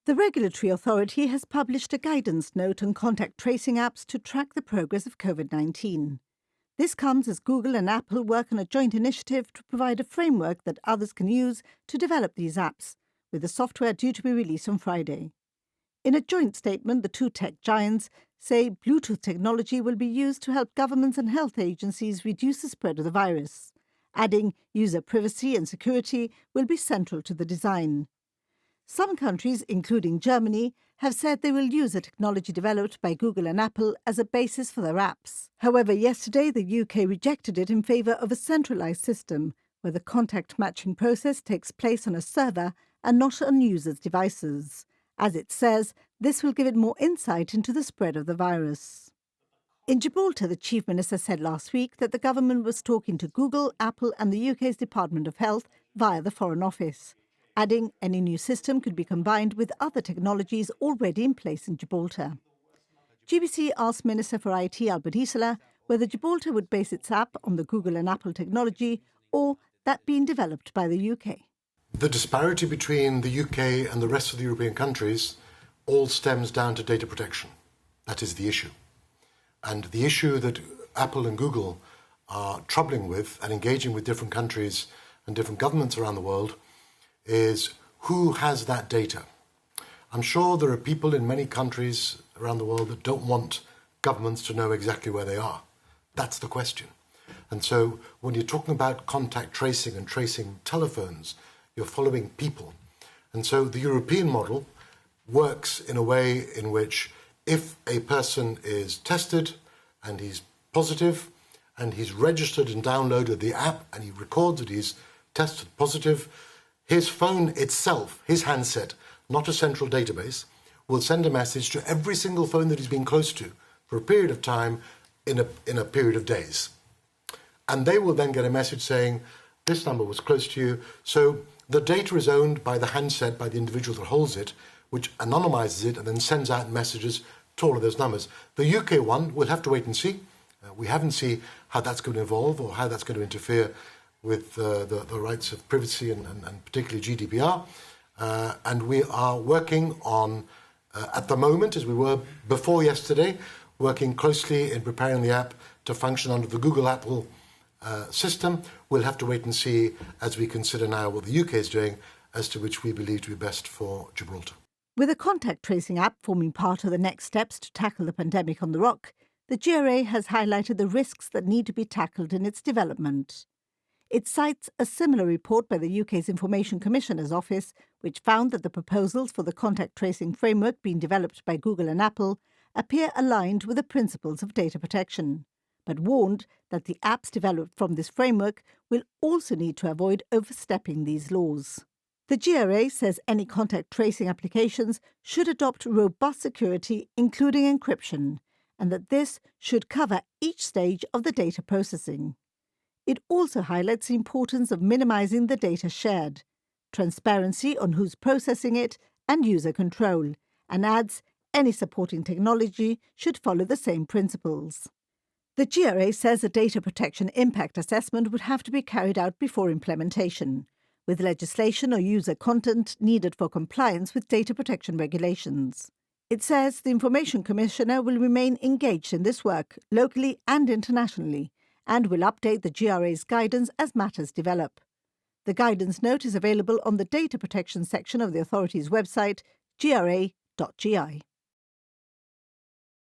The Regulatory Authority has published a guidance note on contact tracing apps to track the progress of COVID-19. This comes as Google and Apple work on a joint initiative to provide a framework that others can use to develop these apps, with the software due to be released on Friday. In a joint statement, the two tech giants say Bluetooth technology will be used to help governments and health agencies reduce the spread of the virus, adding user privacy and security will be central to the design. Some countries, including Germany, have said they will use the technology developed by Google and Apple as a basis for their apps. However, yesterday the UK rejected it in favour of a centralised system, where the contact matching process takes place on a server and not on users' devices. As it says, this will give it more insight into the spread of the virus. In Gibraltar, the Chief Minister said last week that the government was talking to Google, Apple and the UK's Department of Health via the Foreign Office, adding any new system could be combined with other technologies already in place in Gibraltar. GBC asked Minister for IT Albert Isola whether Gibraltar would base its app on the Google and Apple technology or that being developed by the UK. The disparity between the UK and the rest of the European countries all stems down to data protection. That is the issue. And the issue that Apple and Google are troubling with and engaging with different countries and different governments around the world is who has that data. I'm sure there are people in many countries around the world that don't want governments to know exactly where they are. That's the question. And so when you're talking about contact tracing and tracing telephones, you're following people. And so the European model works in a way in which if a person is tested and he's positive and he's registered and downloaded the app and he records that he's tested positive, his phone itself, his handset, not a central database, will send a message to every single phone that he's been close to for a period of time in a period of days. And they will then get a message saying, this number was close to you. So the data is owned by the handset, by the individual that holds it, which anonymizes it and then sends out messages to all of those numbers. The UK one, we'll have to wait and see. We haven't seen how that's going to evolve or how that's going to interfere with the rights of privacy and particularly GDPR. And we are working on, at the moment, as we were before yesterday, working closely in preparing the app to function under the Google-Apple system. We'll have to wait and see as we consider now what the UK is doing as to which we believe to be best for Gibraltar. With a contact tracing app forming part of the next steps to tackle the pandemic on the Rock, the GRA has highlighted the risks that need to be tackled in its development. It cites a similar report by the UK's Information Commissioner's Office, which found that the proposals for the contact tracing framework being developed by Google and Apple appear aligned with the principles of data protection, but warned that the apps developed from this framework will also need to avoid overstepping these laws. The GRA says any contact tracing applications should adopt robust security, including encryption, and that this should cover each stage of the data processing. It also highlights the importance of minimizing the data shared, transparency on who's processing it, and user control, and adds any supporting technology should follow the same principles. The GRA says a data protection impact assessment would have to be carried out before implementation, with legislation or user content needed for compliance with data protection regulations. It says the Information Commissioner will remain engaged in this work, locally and internationally, and will update the GRA's guidance as matters develop. The guidance note is available on the data protection section of the authority's website, gra.gi.